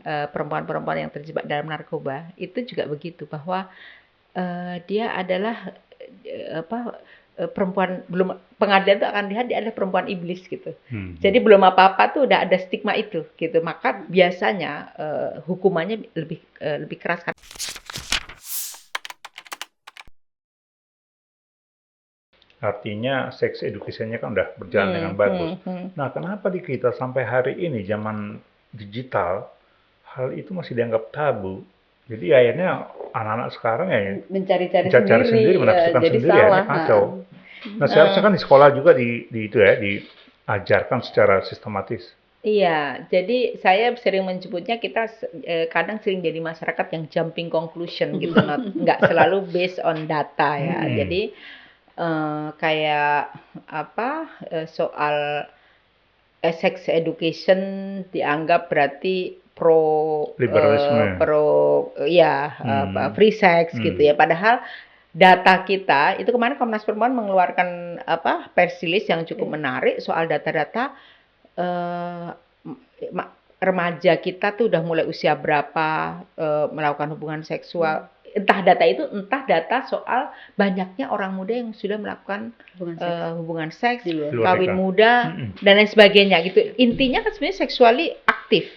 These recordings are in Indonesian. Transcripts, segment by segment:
perempuan-perempuan yang terjebak dalam narkoba itu juga begitu, bahwa dia adalah perempuan, belum pengadilan itu akan lihat dia adalah perempuan iblis gitu. Jadi belum apa-apa tuh udah ada stigma itu gitu. Maka biasanya hukumannya lebih keras kan. Artinya sex education-nya kan udah berjalan dengan bagus. Nah, kenapa di kita sampai hari ini zaman digital hal itu masih dianggap tabu? Jadi akhirnya anak-anak sekarang ya mencari-cari sendiri, menafsirkan jadi sendiri, salah. akhirnya kacau. Nah, seharusnya kan di sekolah juga diajarkan secara sistematis. Iya, jadi saya sering menyebutnya kita kadang sering jadi masyarakat yang jumping conclusion gitu, nggak selalu based on data ya. Jadi kayak soal sex education dianggap berarti liberalisme, free sex gitu ya. Padahal data kita itu kemarin Komnas Perempuan mengeluarkan press release yang cukup menarik soal data-data remaja kita tuh udah mulai usia berapa melakukan hubungan seksual. Entah data soal banyaknya orang muda yang sudah melakukan hubungan seks, kawin muda dan lain sebagainya gitu. Intinya kan sebenarnya seksually aktif.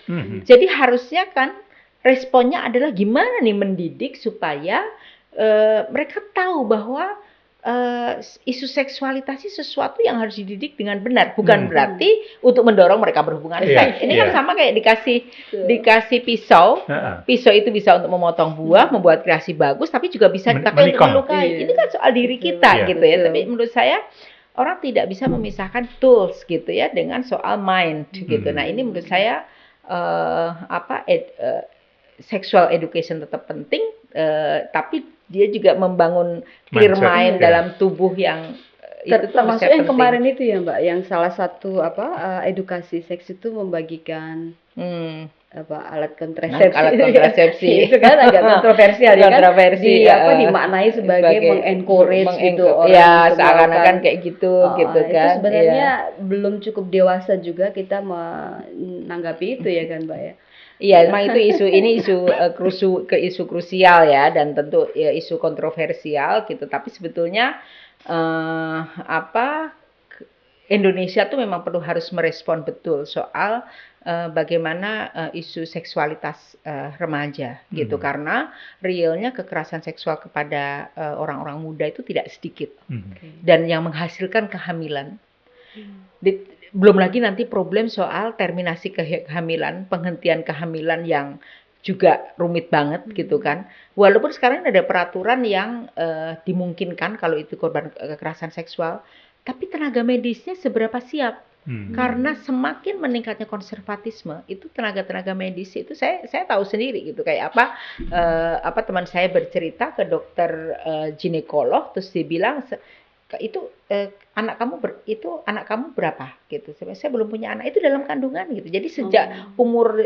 Jadi harusnya kan responnya adalah gimana nih mendidik supaya mereka tahu bahwa isu seksualitas itu sesuatu yang harus dididik dengan benar, bukan berarti untuk mendorong mereka berhubungan seks. Ini kan sama kayak dikasih pisau. Pisau itu bisa untuk memotong buah, membuat kreasi bagus, tapi juga bisa dipakai untuk melukai. Ini kan soal diri kita gitu ya. Tapi menurut saya orang tidak bisa memisahkan tools gitu ya dengan soal mind gitu. Nah, ini menurut saya sexual education tetap penting, tapi dia juga membangun clear mind dalam tubuh yang itu termasuk yang penting. Kemarin itu ya Mbak, yang salah satu edukasi seks itu membagikan alat kontrasepsi. Itu kan agak kontroversial ya kan. Dimaknai sebagai mengencourage gitu orang. Ya, seakan-akan kayak gitu gitu kan. Itu sebenarnya belum cukup dewasa juga kita menanggapi itu ya kan Mbak ya. Iya, memang itu isu krusial ya, dan tentu ya, isu kontroversial gitu. Tapi sebetulnya Indonesia tuh memang harus merespon betul soal bagaimana isu seksualitas remaja gitu, karena realnya kekerasan seksual kepada orang-orang muda itu tidak sedikit dan yang menghasilkan kehamilan. Belum lagi nanti problem soal terminasi kehamilan, penghentian kehamilan yang juga rumit banget gitu kan. Walaupun sekarang ada peraturan yang dimungkinkan kalau itu korban kekerasan seksual, tapi tenaga medisnya seberapa siap? Karena semakin meningkatnya konservatisme, itu tenaga medis itu saya tahu sendiri gitu, kayak teman saya bercerita ke dokter ginekolog, terus dia bilang itu anak kamu berapa gitu. Saya belum punya anak, itu dalam kandungan gitu. Jadi sejak umur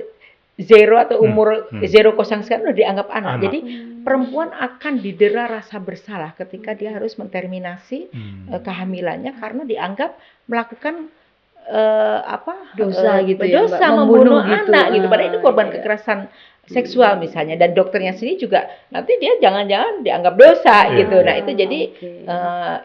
0 atau umur 0 sekarang udah dianggap anak. Jadi perempuan akan didera rasa bersalah ketika dia harus menterminasi kehamilannya karena dianggap melakukan dosa gitu ya, dosa membunuh anak gitu. Padahal itu korban kekerasan seksual misalnya, dan dokternya sendiri juga nanti dia jangan-jangan dianggap dosa gitu. Nah itu jadi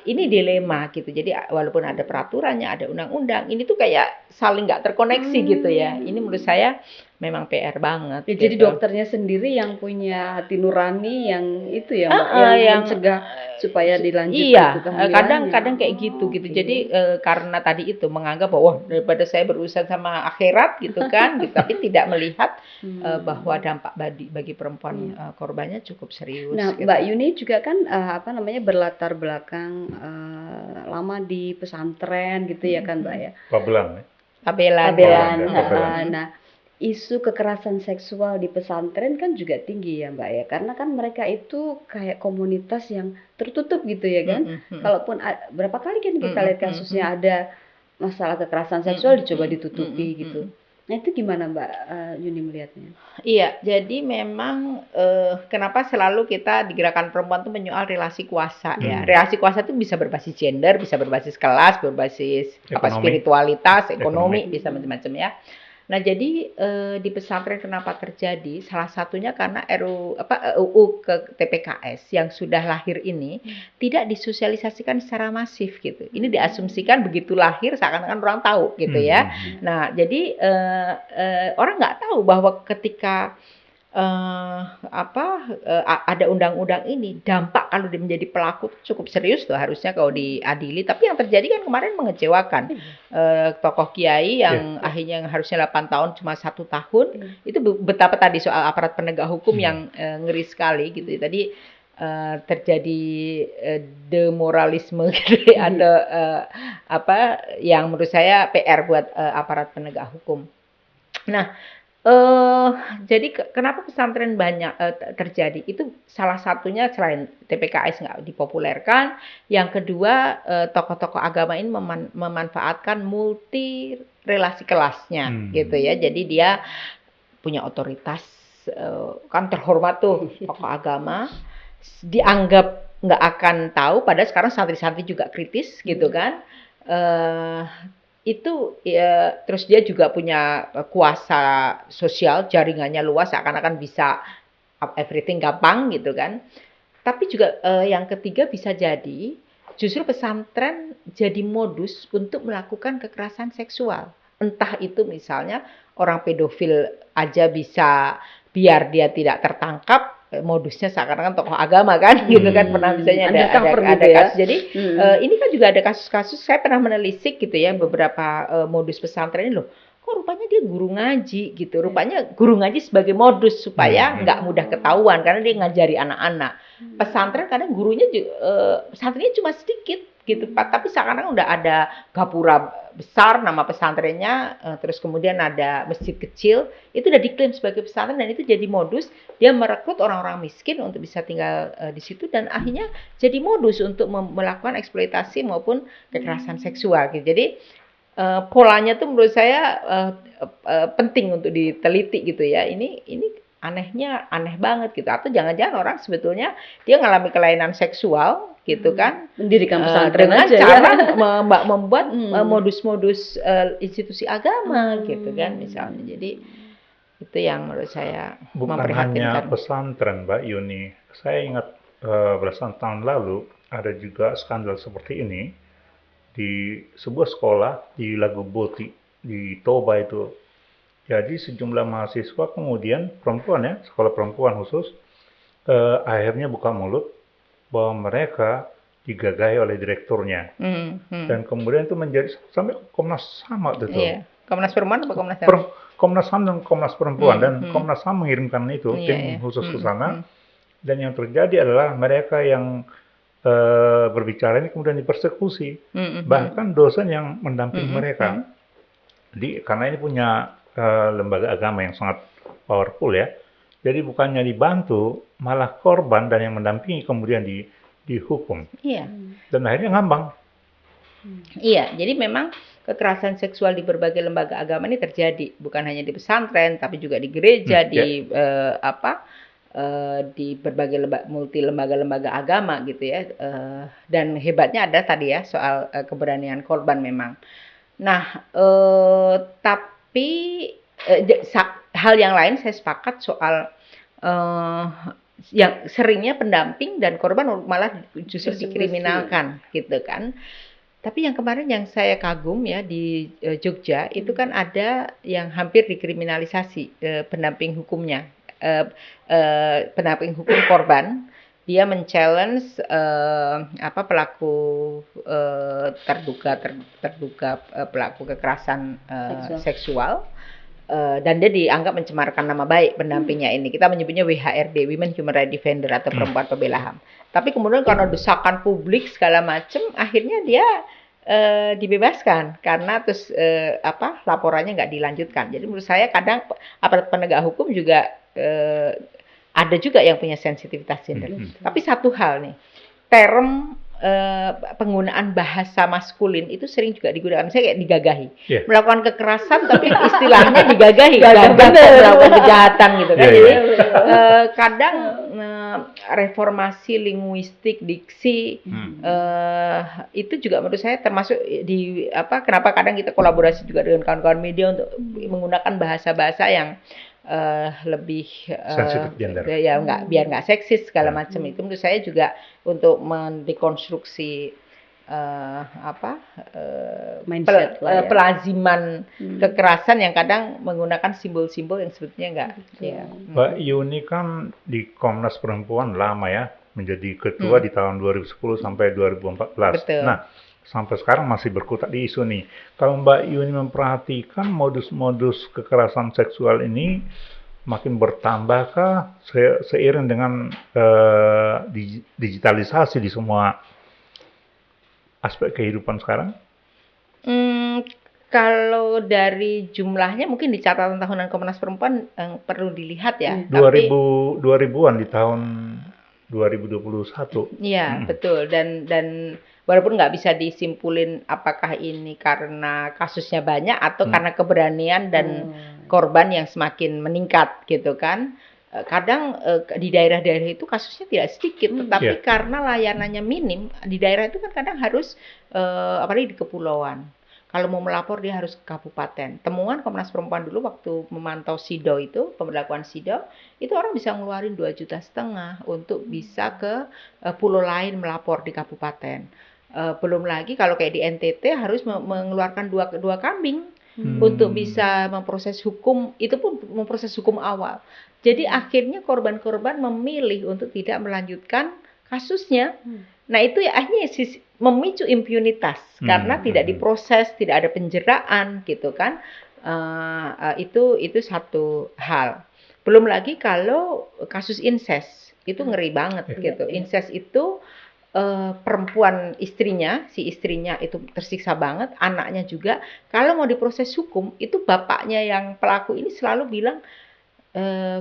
ini dilema gitu. Jadi walaupun ada peraturannya, ada undang-undang, ini tuh kayak saling nggak terkoneksi gitu ya. Ini menurut saya memang PR banget. Ya, gitu. Jadi dokternya sendiri yang punya hati nurani yang itu ya Mbak, yang mencegah supaya dilanjut. Iya, kadang-kadang kayak gitu. Jadi karena tadi itu menganggap bahwa daripada saya berurusan sama akhirat gitu kan, gitu, tapi tidak melihat bahwa dampak bagi perempuan korbannya cukup serius. Nah, gitu. Mbak Yuni juga kan berlatar belakang lama di pesantren gitu ya kan Mbak ya. Pabelan. Nah, isu kekerasan seksual di pesantren kan juga tinggi ya Mbak ya, karena kan mereka itu kayak komunitas yang tertutup gitu ya kan. Kalaupun berapa kali kan kita lihat kasusnya ada masalah kekerasan seksual dicoba ditutupi gitu. Nah itu gimana Mbak Yuni melihatnya? Iya, jadi memang kenapa selalu kita di Gerakan Perempuan tuh menyoal relasi kuasa ya. Relasi kuasa itu bisa berbasis gender, bisa berbasis kelas, berbasis spiritualitas, ekonomi, bisa macam-macam ya. Nah, jadi di pesantren kenapa terjadi? Salah satunya karena UU ke TPKS yang sudah lahir ini tidak disosialisasikan secara masif gitu. Ini diasumsikan begitu lahir seakan-akan orang tahu gitu ya. Nah, jadi orang nggak tahu bahwa ketika ada undang-undang ini, dampak kalau dia menjadi pelaku cukup serius tuh harusnya kalau diadili. Tapi yang terjadi kan kemarin mengecewakan. Tokoh kiai yang akhirnya yang harusnya 8 tahun cuma 1 tahun. Itu betapa tadi soal aparat penegak hukum yang ngeri sekali gitu. Tadi terjadi demoralisme gitu ada yang menurut saya PR buat aparat penegak hukum. Nah, jadi kenapa pesantren banyak terjadi? Itu salah satunya selain TPKS nggak dipopulerkan, yang kedua tokoh-tokoh agama ini memanfaatkan multi relasi kelasnya, gitu ya. Jadi dia punya otoritas, kan terhormat tuh tokoh agama, dianggap nggak akan tahu, padahal sekarang santri-santri juga kritis, gitu kan. Itu ya, terus dia juga punya kuasa sosial, jaringannya luas, seakan-akan bisa everything gampang gitu kan. Tapi juga yang ketiga bisa jadi justru pesantren jadi modus untuk melakukan kekerasan seksual. Entah itu misalnya orang pedofil aja bisa, biar dia tidak tertangkap, modusnya seakan-akan tokoh agama kan gitu kan, pernah misalnya ada kasus. Jadi ini kan juga ada kasus-kasus, saya pernah menelisik gitu ya beberapa modus pesantren ini loh, kok rupanya dia guru ngaji gitu, rupanya guru ngaji sebagai modus supaya nggak mudah ketahuan karena dia ngajari anak-anak. Pesantren kadang gurunya pesantrennya cuma sedikit gitu Pak, tapi seakan-akan udah ada gapura besar nama pesantrennya, terus kemudian ada masjid kecil, itu udah diklaim sebagai pesantren dan itu jadi modus dia merekrut orang-orang miskin untuk bisa tinggal di situ dan akhirnya jadi modus untuk melakukan eksploitasi maupun kekerasan seksual gitu. Jadi polanya tuh menurut saya penting untuk diteliti gitu ya. Ini anehnya aneh banget gitu, atau jangan-jangan orang sebetulnya dia ngalami kelainan seksual gitu kan, mendirikan pesantren dengan aja cara ya. membuat modus-modus institusi agama gitu kan misalnya. Jadi itu yang menurut saya bukan hanya pesantren, Mbak Yuni. Saya ingat belasan tahun lalu ada juga skandal seperti ini di sebuah sekolah di Laguboti di Toba itu. Jadi sejumlah mahasiswa kemudian perempuan ya, sekolah perempuan khusus, akhirnya buka mulut bahwa mereka digagahi oleh direkturnya. Dan kemudian itu menjadi sampai Komnas HAM waktu itu. Iya. Komnas Perempuan atau Komnas HAM? Komnas HAM dan Komnas Perempuan. Dan Komnas HAM mengirimkan itu, tim khusus ke sana. Dan yang terjadi adalah mereka yang berbicara ini kemudian dipersekusi. Bahkan dosen yang mendampingi mereka. Jadi karena ini punya lembaga agama yang sangat powerful ya. Jadi bukannya dibantu, malah korban dan yang mendampingi kemudian dihukum. Iya. Dan akhirnya ngambang. Iya, jadi memang kekerasan seksual di berbagai lembaga agama ini terjadi, bukan hanya di pesantren, tapi juga di gereja, di berbagai multi lembaga-lembaga agama gitu ya. Dan hebatnya ada tadi ya soal keberanian korban memang. Nah, tapi hal yang lain saya sepakat soal yang seringnya pendamping dan korban malah justru dikriminalkan gitu kan. Tapi yang kemarin yang saya kagum ya di Jogja itu kan ada yang hampir dikriminalisasi pendamping hukumnya, pendamping hukum korban. Dia men-challenge pelaku terduga pelaku kekerasan seksual. Dan dia dianggap mencemarkan nama baik pendampingnya ini. Kita menyebutnya WHRD, Women Human Rights Defender atau perempuan pembela HAM. Tapi kemudian karena desakan publik segala macam, akhirnya dia dibebaskan karena terus laporannya nggak dilanjutkan. Jadi menurut saya kadang aparat penegak hukum juga ada juga yang punya sensitivitas gender. Tapi satu hal nih, term penggunaan bahasa maskulin itu sering juga digunakan. Saya kayak digagahi. Iya. Melakukan kekerasan tapi istilahnya digagahi. Gagah, Gagah bener. melakukan kejahatan gitu kan. Iya, Jadi iya. kadang reformasi linguistik, diksi itu juga menurut saya termasuk di kenapa kadang kita kolaborasi juga dengan kawan-kawan media untuk menggunakan bahasa-bahasa yang lebih Sensitif gender. ya biar nggak seksis segala macam. Itu menurut saya juga untuk mendekonstruksi Mindset lah ya. pelaziman kekerasan yang kadang menggunakan simbol-simbol yang sebetulnya enggak. Ya. Mbak Yuni kan di Komnas Perempuan lama ya, menjadi ketua di tahun 2010 sampai 2014. Betul. Nah, sampai sekarang masih berkutat di isu nih. Kalau Mbak Yuni memperhatikan modus-modus kekerasan seksual ini makin bertambahkah seiring dengan digitalisasi di semua aspek kehidupan sekarang? Kalau dari jumlahnya mungkin di catatan tahunan Komnas Perempuan perlu dilihat ya. 2000-an di tahun 2021. Iya, betul. Dan walaupun nggak bisa disimpulin apakah ini karena kasusnya banyak atau karena keberanian dan korban yang semakin meningkat gitu kan. Kadang di daerah-daerah itu kasusnya tidak sedikit, tetapi karena layanannya minim, di daerah itu kan kadang harus apalagi di kepulauan. Kalau mau melapor dia harus ke kabupaten. Temuan Komnas Perempuan dulu waktu memantau SIDO itu, pemberlakuan SIDO, itu orang bisa ngeluarin 2,5 juta untuk bisa ke pulau lain melapor di kabupaten. Belum lagi kalau kayak di NTT harus mengeluarkan dua kambing untuk bisa memproses hukum, itu pun memproses hukum awal. Jadi akhirnya korban-korban memilih untuk tidak melanjutkan kasusnya. Nah itu ya akhirnya memicu impunitas karena tidak diproses, tidak ada penjeraan gitu kan. Itu satu hal. Belum lagi kalau kasus incest itu ngeri banget gitu. Incest itu perempuan istrinya, si istrinya itu tersiksa banget, anaknya juga. Kalau mau diproses hukum itu bapaknya yang pelaku ini selalu bilang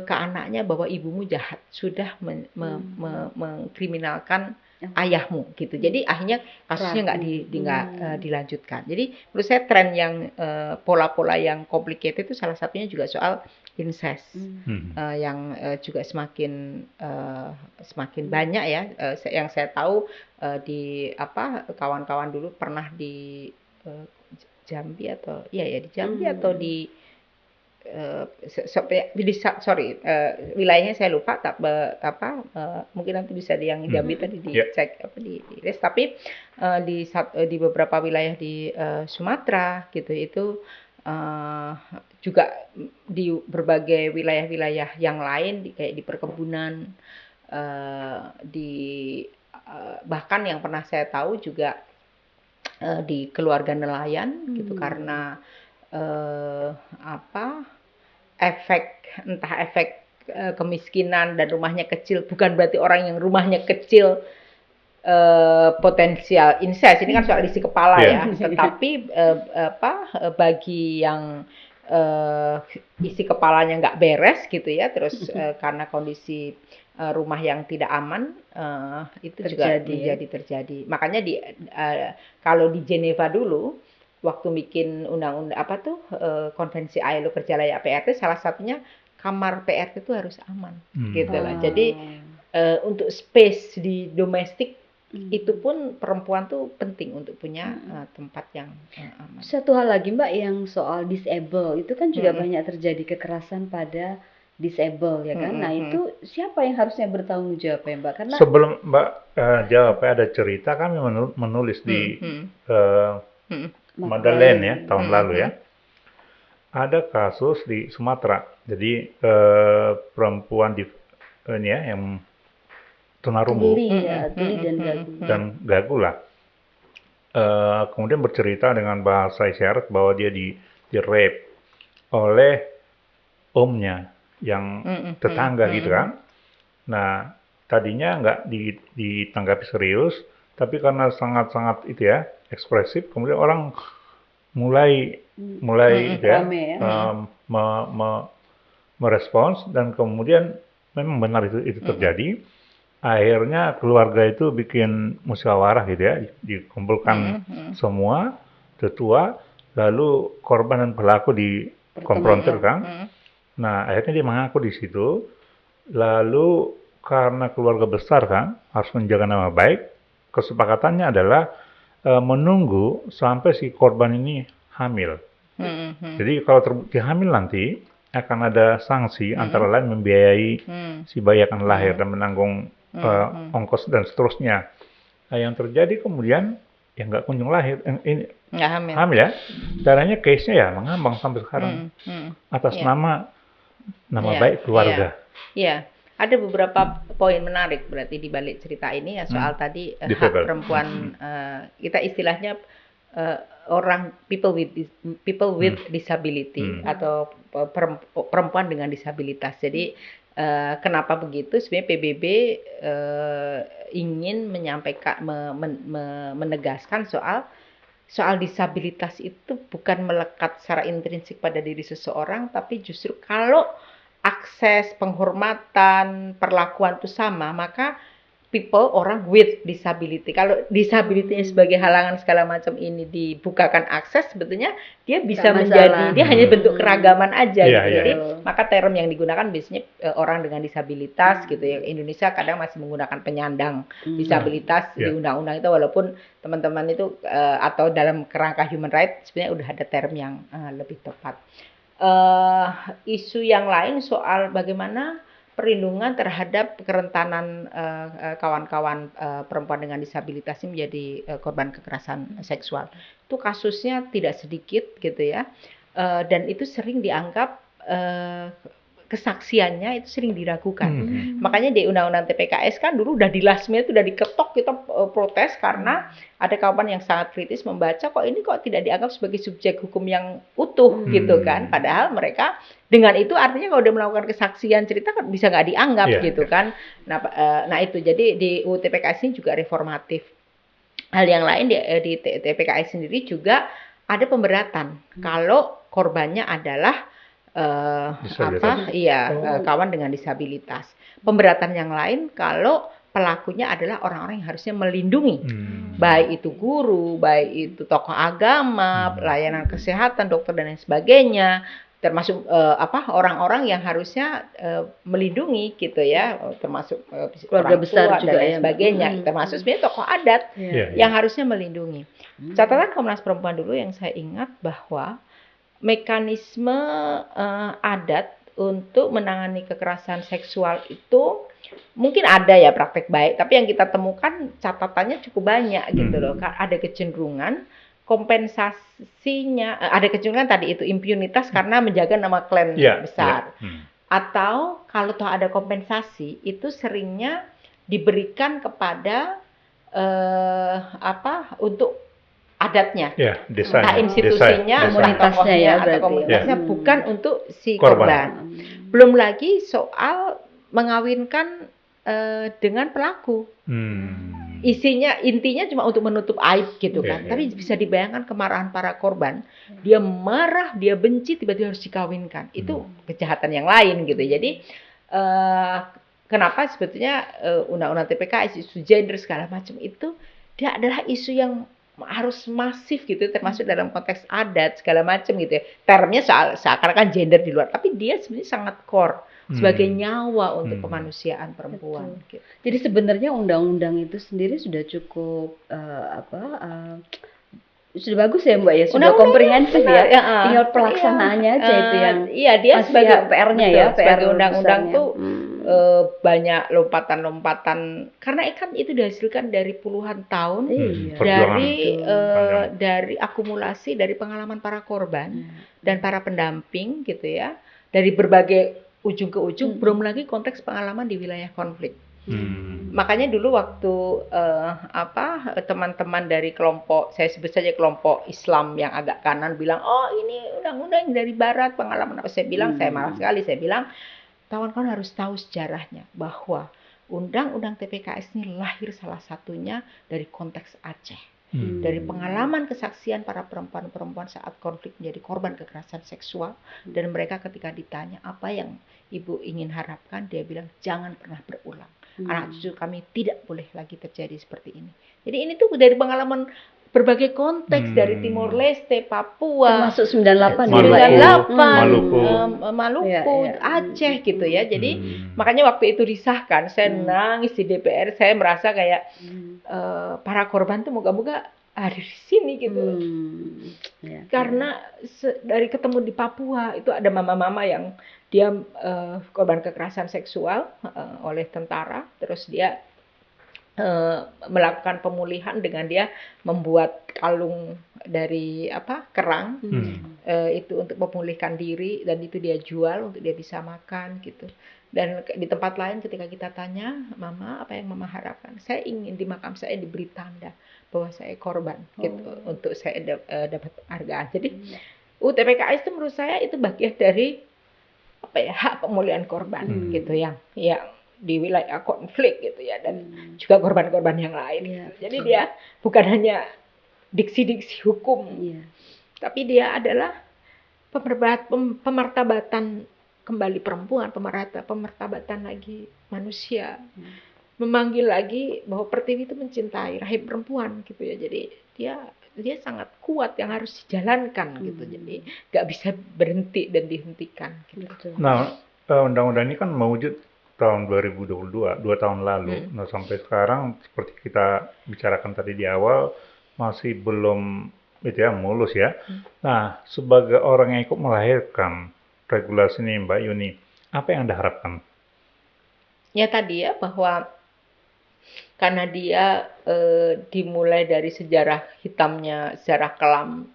ke anaknya bahwa ibumu jahat, sudah mengkriminalkan ayahmu gitu. Jadi akhirnya kasusnya nggak dilanjutkan. Jadi menurut saya tren yang pola-pola yang complicated itu salah satunya juga soal incest yang juga semakin banyak ya. Yang saya tahu di kawan-kawan dulu pernah di Jambi atau di Jambi atau di wilayahnya saya lupa, mungkin nanti bisa yang Jambi tadi dicek di list, tapi di beberapa wilayah di Sumatera gitu itu juga di berbagai wilayah-wilayah yang lain kayak di perkebunan, bahkan yang pernah saya tahu juga di keluarga nelayan gitu karena efek kemiskinan dan rumahnya kecil, bukan berarti orang yang rumahnya kecil potensial incest, ini kan soal isi kepala ya, tetapi bagi yang isi kepalanya nggak beres gitu ya, terus karena kondisi rumah yang tidak aman itu terjadi. Makanya kalau di Geneva dulu waktu bikin undang-undang konvensi ILO kerja layak PRT, salah satunya kamar PRT itu harus aman gitu lah. Jadi untuk space di domestik itu pun perempuan tuh penting untuk punya tempat yang aman. Satu hal lagi Mbak, yang soal disable itu kan juga banyak terjadi kekerasan pada disable ya kan. Nah itu siapa yang harusnya bertanggung jawab ya Mbak? Karena sebelum Mbak jawab, ada cerita kami menulis di Madeleine ya tahun lalu ya. Ada kasus di Sumatera. Jadi perempuan yang tunarungu tuli dan gagu lah. Kemudian bercerita dengan bahasa isyarat bahwa dia di rape oleh omnya yang tetangga gitu kan. Nah, tadinya nggak ditanggapi serius, tapi karena sangat-sangat ekspresif, kemudian orang mulai merespons, dan kemudian memang benar itu terjadi. akhirnya keluarga itu bikin musyawarah gitu ya, dikumpulkan semua tetua, lalu korban dan pelaku dikonfrontir kan. Nah, akhirnya dia mengaku di situ. Lalu karena keluarga besar kan harus menjaga nama baik, kesepakatannya adalah menunggu sampai si korban ini hamil. Jadi kalau terbukti hamil nanti akan ada sanksi, antara lain membiayai si bayi akan lahir dan menanggung ongkos dan seterusnya. Nah, yang terjadi kemudian ya nggak kunjung lahir, ini Nggak hamil ya. Caranya case-nya ya mengambang sampai sekarang atas Iya. nama Iya, baik keluarga. Iya, ada beberapa poin menarik berarti di balik cerita ini ya soal tadi hak Disable. perempuan, kita istilahnya orang people with disability atau perempuan dengan disabilitas. Jadi kenapa begitu? Sebenarnya PBB ingin menyampaikan menegaskan soal disabilitas itu bukan melekat secara intrinsik pada diri seseorang, tapi justru kalau akses, penghormatan, perlakuan itu sama, maka orang with disability. Kalau disability sebagai halangan segala macam ini dibukakan akses, sebetulnya dia bisa menjadi, dia hanya bentuk keragaman aja gitu. Jadi maka term yang digunakan biasanya orang dengan disabilitas gitu ya. Indonesia kadang masih menggunakan penyandang disabilitas di undang-undang itu, walaupun teman-teman itu atau dalam kerangka human rights sebenarnya udah ada term yang lebih tepat. Isu yang lain soal bagaimana perlindungan terhadap kerentanan kawan-kawan perempuan dengan disabilitas ini menjadi korban kekerasan seksual. Itu kasusnya tidak sedikit gitu ya, dan itu sering dianggap kesaksiannya itu sering diragukan. Makanya di Undang-Undang TPKS kan dulu udah di last minute udah diketok, kita protes karena ada kawan yang sangat kritis membaca kok ini kok tidak dianggap sebagai subjek hukum yang utuh gitu kan. Padahal mereka dengan itu artinya kalau dia melakukan kesaksian cerita kan bisa nggak dianggap gitu kan. Nah itu jadi di UU TPKS ini juga reformatif. Hal yang lain di TPKS sendiri juga ada pemberatan kalau korbannya adalah kawan dengan disabilitas. Pemberatan yang lain kalau pelakunya adalah orang-orang yang harusnya melindungi, baik itu guru, baik itu tokoh agama, layanan kesehatan, dokter dan lain sebagainya, termasuk orang-orang yang harusnya melindungi gitu ya, termasuk keluarga besar dan juga lain sebagainya, termasuk sebenarnya tokoh adat yang harusnya melindungi. Catatan Komnas Perempuan dulu yang saya ingat bahwa mekanisme adat untuk menangani kekerasan seksual itu mungkin ada ya praktek baik, tapi yang kita temukan catatannya cukup banyak gitu loh. Ada kecenderungan kompensasinya, ada kecenderungan tadi itu impunitas karena menjaga nama klan besar. Atau kalau toh ada kompensasi itu seringnya diberikan kepada untuk adatnya, entah institusinya, komunitasnya ya, atau komunitasnya, bukan untuk si korban. Belum lagi soal mengawinkan dengan pelaku. Intinya cuma untuk menutup aib gitu kan. Tapi bisa dibayangkan kemarahan para korban. Dia marah, dia benci, tiba-tiba harus dikawinkan. Itu kejahatan yang lain gitu. Jadi kenapa sebetulnya undang-undang TPKS, isu gender segala macam itu dia adalah isu yang harus masif gitu, termasuk dalam konteks adat segala macam gitu ya. Termnya seakan-akan gender di luar, tapi dia sebenarnya sangat core sebagai nyawa untuk kemanusiaan perempuan. Gitu. Jadi sebenarnya undang-undang itu sendiri sudah cukup sudah bagus ya Mbak ya, sudah komprehensif ya. Tinggal pelaksanaannya aja itu yang dia sebagai PR-nya ya, sebagai undang-undang tuh banyak lompatan-lompatan karena kan itu dihasilkan dari puluhan tahun dari akumulasi dari pengalaman para korban dan para pendamping gitu ya, dari berbagai ujung ke ujung, belum lagi konteks pengalaman di wilayah konflik. Makanya dulu waktu teman-teman dari kelompok, saya sebut saja kelompok Islam yang agak kanan bilang, oh ini undang-undang dari Barat, pengalaman apa? Saya bilang, saya marah sekali, saya bilang, kawan-kawan harus tahu sejarahnya bahwa undang-undang TPKS ini lahir salah satunya dari konteks Aceh. Dari pengalaman kesaksian para perempuan-perempuan saat konflik menjadi korban kekerasan seksual, dan mereka ketika ditanya apa yang ibu ingin harapkan, dia bilang jangan pernah berulang. anak cucu kami tidak boleh lagi terjadi seperti ini. Jadi ini tuh dari pengalaman berbagai konteks dari Timor Leste, Papua, Termasuk 98 Maluku, juga ya. Maluku. Maluku, Iya. Aceh gitu ya. Jadi makanya waktu itu disahkan, saya nangis di DPR, saya merasa kayak para korban tuh moga-moga ada di sini gitu. Ya, Karena dari ketemu di Papua itu ada mama-mama yang dia korban kekerasan seksual oleh tentara, terus dia melakukan pemulihan dengan dia membuat kalung dari kerang itu untuk memulihkan diri, dan itu dia jual untuk dia bisa makan gitu. Dan di tempat lain ketika kita tanya, Mama apa yang Mama harapkan? Saya ingin di makam saya diberi tanda bahwa saya korban gitu, untuk saya dapat penghargaan. Jadi UTPKS itu menurut saya itu bagian dari hak pemulihan korban gitu yang di wilayah konflik gitu ya, dan juga korban-korban yang lain. Gitu. Jadi dia bukan hanya diksi-diksi hukum, tapi dia adalah pemartabatan kembali perempuan, pemartabatan lagi manusia, memanggil lagi bahwa Pertiwi itu mencintai rahim perempuan gitu ya. Jadi dia sangat kuat yang harus dijalankan gitu. Jadi nggak bisa berhenti dan dihentikan. Gitu. Nah, undang-undang ini kan mewujud tahun 2022, 2 tahun lalu. Nah, sampai sekarang seperti kita bicarakan tadi di awal masih belum mulus ya. Nah, sebagai orang yang ikut melahirkan regulasi ini, Mbak Yuni, apa yang Anda harapkan? Ya tadi ya, bahwa karena dia dimulai dari sejarah hitamnya, sejarah kelam,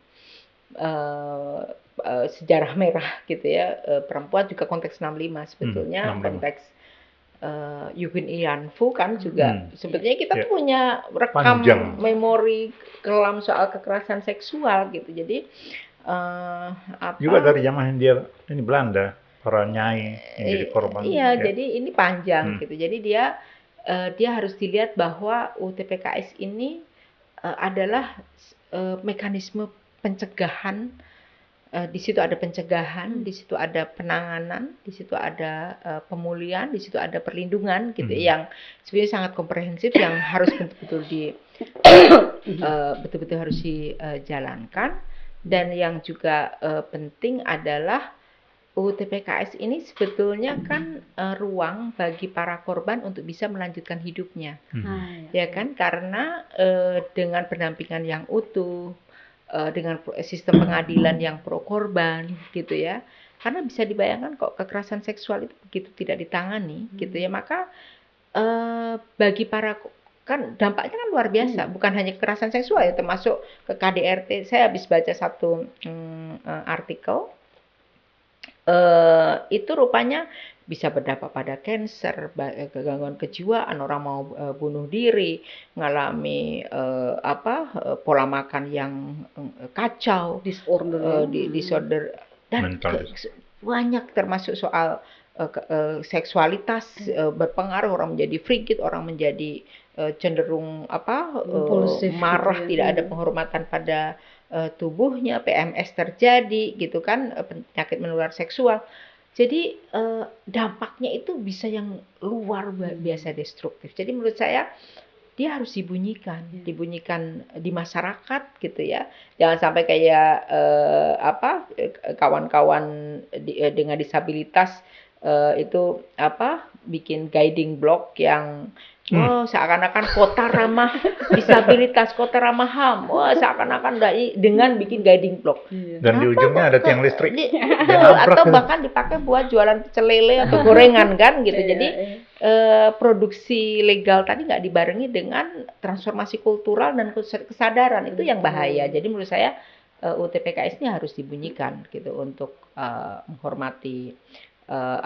sejarah merah gitu ya, perempuan juga konteks 65 sebetulnya, konteks Yubin Ianfu kan juga sebetulnya kita punya rekam memori kelam soal kekerasan seksual gitu. Jadi juga dari zaman dia ini Belanda, para nyai yang jadi korban. Iya, jadi ini panjang gitu. Jadi dia harus dilihat bahwa UTPKS ini adalah mekanisme pencegahan. Di situ ada pencegahan, di situ ada penanganan, di situ ada pemulihan, di situ ada perlindungan gitu yang sebenarnya sangat komprehensif yang harus betul-betul harus dijalankan. Dan yang juga penting adalah UTPKS ini sebetulnya kan ruang bagi para korban untuk bisa melanjutkan hidupnya, ya kan? Karena dengan pendampingan yang utuh, dengan sistem pengadilan yang pro korban gitu ya, karena bisa dibayangkan kok kekerasan seksual itu begitu tidak ditangani gitu ya, maka bagi para kan dampaknya kan luar biasa, bukan hanya kekerasan seksual ya, termasuk ke KDRT. Saya habis baca satu artikel itu rupanya bisa berdampak pada kanker, gangguan kejiwaan, orang mau bunuh diri, ngalami pola makan yang kacau, disorder dan banyak, termasuk soal seksualitas berpengaruh, orang menjadi frigid, orang menjadi cenderung marah, tidak ada penghormatan pada tubuhnya, PMS terjadi gitu kan, penyakit menular seksual. Jadi dampaknya itu bisa yang luar biasa destruktif. Jadi menurut saya dia harus dibunyikan di masyarakat gitu ya. Jangan sampai kayak kawan-kawan dengan disabilitas itu bikin guiding block yang seakan-akan kota ramah disabilitas, kota ramah HAM. Seakan-akan dengan bikin guiding block. Dan di ujungnya ada tiang listrik. Atau bahkan dipakai buat jualan pecel lele atau gorengan kan gitu. Jadi produksi legal tadi nggak dibarengi dengan transformasi kultural dan kesadaran, itu yang bahaya. Jadi menurut saya UTPKS ini harus dibunyikan gitu untuk menghormati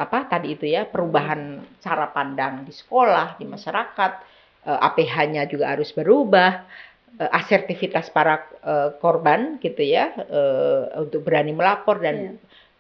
tadi itu ya, perubahan cara pandang di sekolah, di masyarakat, APH-nya juga harus berubah, asertivitas para korban gitu ya, untuk berani melapor dan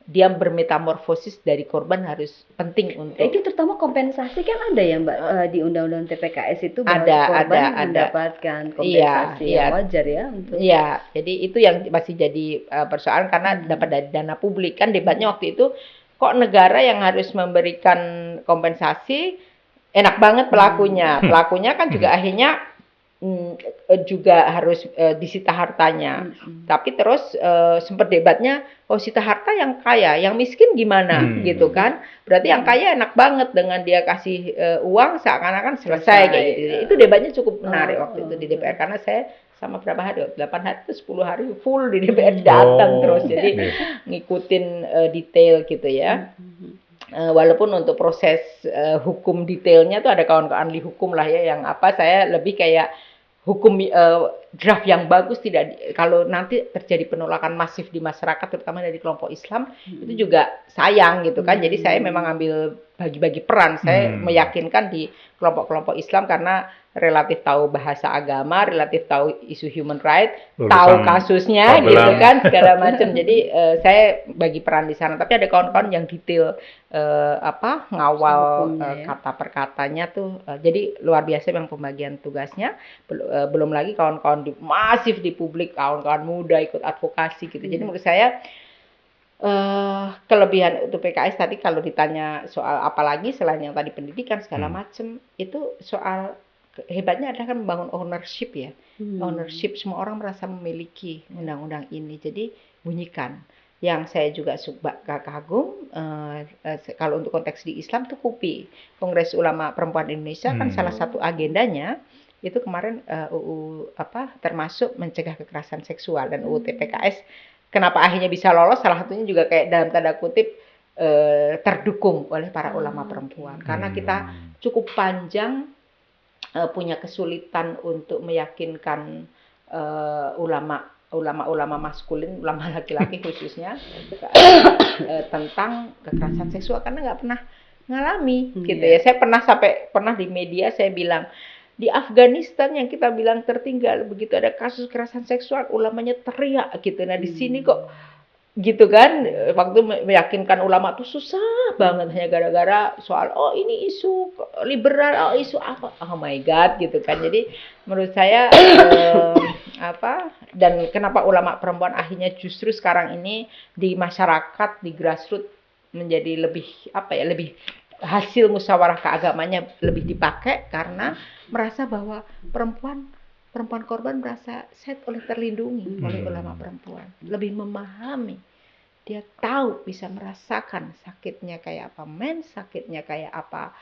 dia bermetamorfosis dari korban harus penting untuk. Ini terutama kompensasi kan ada ya Mbak di Undang-Undang TPKS itu bahwa korban mendapatkan kompensasi yang wajar ya untuk. Iya, jadi itu yang masih jadi persoalan karena dapat dari dana publik kan, debatnya waktu itu kok negara yang harus memberikan kompensasi enak banget pelakunya kan juga akhirnya juga harus disita hartanya. Tapi terus sempat debatnya, sita harta yang kaya, yang miskin gimana gitu kan? Berarti yang kaya enak banget dengan dia kasih uang seakan-akan selesai kayak gitu. Itu debatnya cukup menarik waktu itu di DPR karena saya sama berapa hari, 8 hari atau 10 hari full di DPR datang terus, jadi ngikutin detail gitu ya. Walaupun untuk proses hukum detailnya tuh ada kawan-kawan ahli hukum lah ya, yang saya lebih kayak hukum draft yang bagus kalau nanti terjadi penolakan masif di masyarakat terutama dari kelompok Islam itu juga sayang gitu kan. Jadi saya memang ambil bagi-bagi peran. Saya meyakinkan di kelompok-kelompok Islam karena relatif tahu bahasa agama, relatif tahu isu human right, tahu kasusnya gitu kan segala macam. Jadi saya bagi peran di sana. Tapi ada kawan-kawan yang detail ngawal kata per katanya tuh. Jadi luar biasa memang pembagian tugasnya. Belum lagi kawan-kawan masif di publik, kawan-kawan muda ikut advokasi gitu. Jadi menurut saya kelebihan untuk PKS tadi kalau ditanya soal apa lagi selain yang tadi pendidikan segala macam, itu soal hebatnya adalah kan membangun ownership ya. Ownership, semua orang merasa memiliki undang-undang ini. Jadi bunyikan. Yang saya juga kagum kalau untuk konteks di Islam tuh KUPI, Kongres Ulama Perempuan Indonesia kan salah satu agendanya itu kemarin termasuk mencegah kekerasan seksual, dan UU TPKS kenapa akhirnya bisa lolos salah satunya juga kayak dalam tanda kutip terdukung oleh para ulama perempuan karena kita cukup panjang punya kesulitan untuk meyakinkan ulama maskulin, ulama laki-laki khususnya tentang kekerasan seksual karena nggak pernah ngalami gitu ya. Saya pernah di media saya bilang di Afghanistan yang kita bilang tertinggal, begitu ada kasus kekerasan seksual ulamanya teriak gitu. Nah di sini kok gitu kan, waktu meyakinkan ulama tuh susah banget hanya gara-gara soal ini isu liberal, isu apa, oh my god gitu kan. Jadi menurut saya dan kenapa ulama perempuan akhirnya justru sekarang ini di masyarakat di grassroots menjadi lebih lebih hasil musyawarah keagamanya lebih dipakai karena merasa bahwa perempuan korban merasa terlindungi oleh ulama perempuan, lebih memahami, dia tahu bisa merasakan sakitnya kayak apa sakitnya kayak apa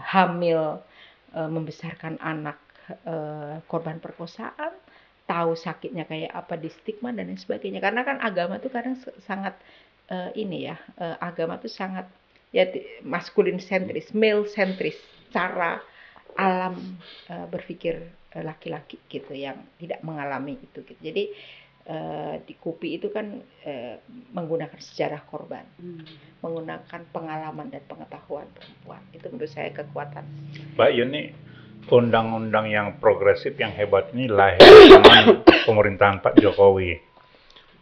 hamil membesarkan anak korban perkosaan, tahu sakitnya kayak apa di stigma dan lain sebagainya. Karena kan agama tuh kadang sangat agama tuh sangat maskulin sentris, male sentris, cara alam berpikir laki-laki gitu yang tidak mengalami itu gitu. Jadi di KUPI itu kan menggunakan sejarah korban, menggunakan pengalaman dan pengetahuan perempuan. Itu menurut saya kekuatan. Mbak Yuni, undang-undang yang progresif yang hebat ini lahir dengan pemerintahan Pak Jokowi.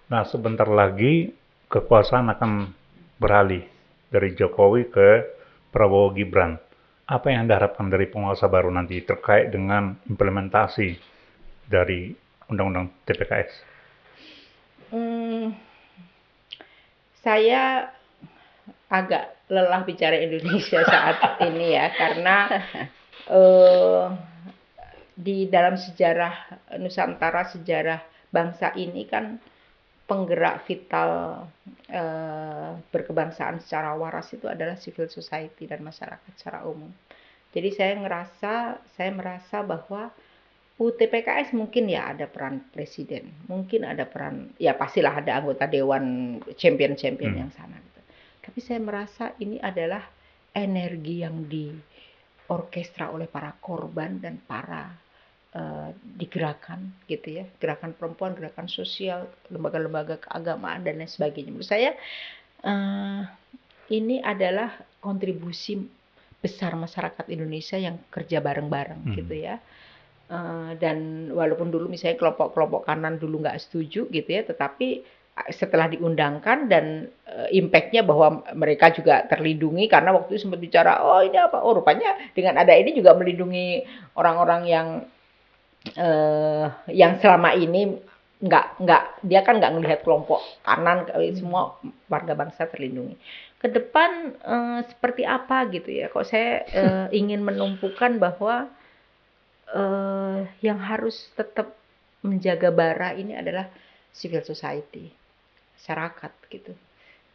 Nah, sebentar lagi kekuasaan akan beralih dari Jokowi ke Prabowo Gibran. Apa yang Anda harapkan dari penguasa baru nanti terkait dengan implementasi dari Undang-Undang TPKS? Saya agak lelah bicara Indonesia saat ini ya, karena di dalam sejarah Nusantara, sejarah bangsa ini kan penggerak vital berkebangsaan secara waras itu adalah civil society dan masyarakat secara umum. Jadi saya merasa bahwa UTPKS mungkin ya ada peran presiden, mungkin ada peran, ya pastilah ada anggota dewan champion yang sana gitu. Tapi saya merasa ini adalah energi yang diorkestra oleh para korban dan para digerakkan gitu ya, gerakan perempuan, gerakan sosial, lembaga-lembaga keagamaan dan lain sebagainya. Menurut saya ini adalah kontribusi besar masyarakat Indonesia yang kerja bareng-bareng gitu ya. Dan walaupun dulu misalnya kelompok-kelompok kanan dulu nggak setuju gitu ya, tetapi setelah diundangkan dan impact-nya bahwa mereka juga terlindungi karena waktu itu sempat bicara ini apa, rupanya dengan ada ini juga melindungi orang-orang yang selama ini dia kan nggak melihat kelompok kanan, semua warga bangsa terlindungi. ke depan seperti apa gitu ya. Kok saya ingin menumpukan bahwa yang harus tetap menjaga bara ini adalah civil society, masyarakat gitu.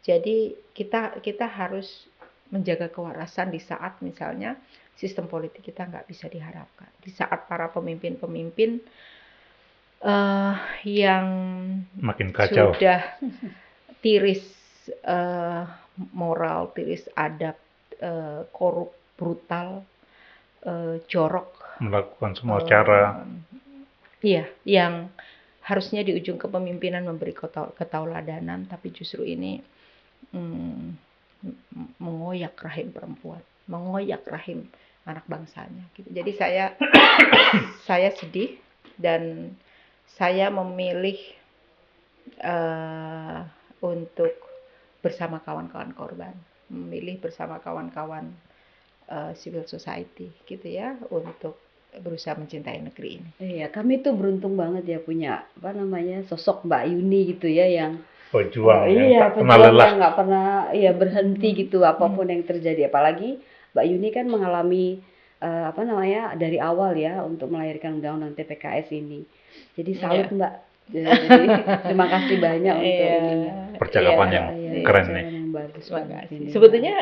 Jadi kita harus menjaga kewarasan di saat misalnya sistem politik kita nggak bisa diharapkan. Di saat para pemimpin-pemimpin yang Makin kacau. sudah tiris moral, tiris adab, korup, brutal, jorok, Melakukan semua cara. iya, yang harusnya di ujung kepemimpinan memberi ketauladanan, tapi justru ini mengoyak rahim perempuan, mengoyak rahim anak bangsanya. Gitu. Jadi saya sedih dan saya memilih untuk bersama kawan-kawan korban, memilih bersama kawan-kawan civil society, gitu ya, untuk berusaha mencintai negeri ini. Iya, kami tuh beruntung banget ya punya sosok Mbak Yuni gitu ya yang Pejuang yang iya, tak pernah pejuang lelah. yang nggak pernah ya berhenti gitu apapun yang terjadi. Apalagi Mbak Yuni kan mengalami dari awal ya untuk melahirkan undang-undang TPKS ini. Jadi salut Mbak. Jadi terima kasih banyak untuk ininya. Percakapan yang keren nih. Yang bagus Terima banget kasih. ini. Sebetulnya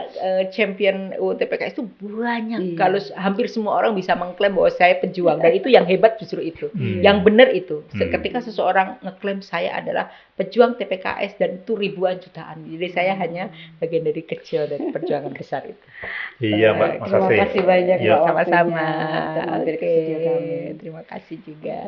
champion UU TPKS itu banyak. Kalau hampir semua orang bisa mengklaim bahwa saya pejuang, dan itu yang hebat justru itu. Yang benar itu. Ketika seseorang ngeklaim saya adalah pejuang TPKS dan itu ribuan jutaan. Jadi saya hanya bagian dari kecil dari perjuangan besar itu. Iya, Mbak. Makasih. Terima kasih banyak Mbak. Sama-sama. Untuk mampir ke studio kami. Terima kasih juga.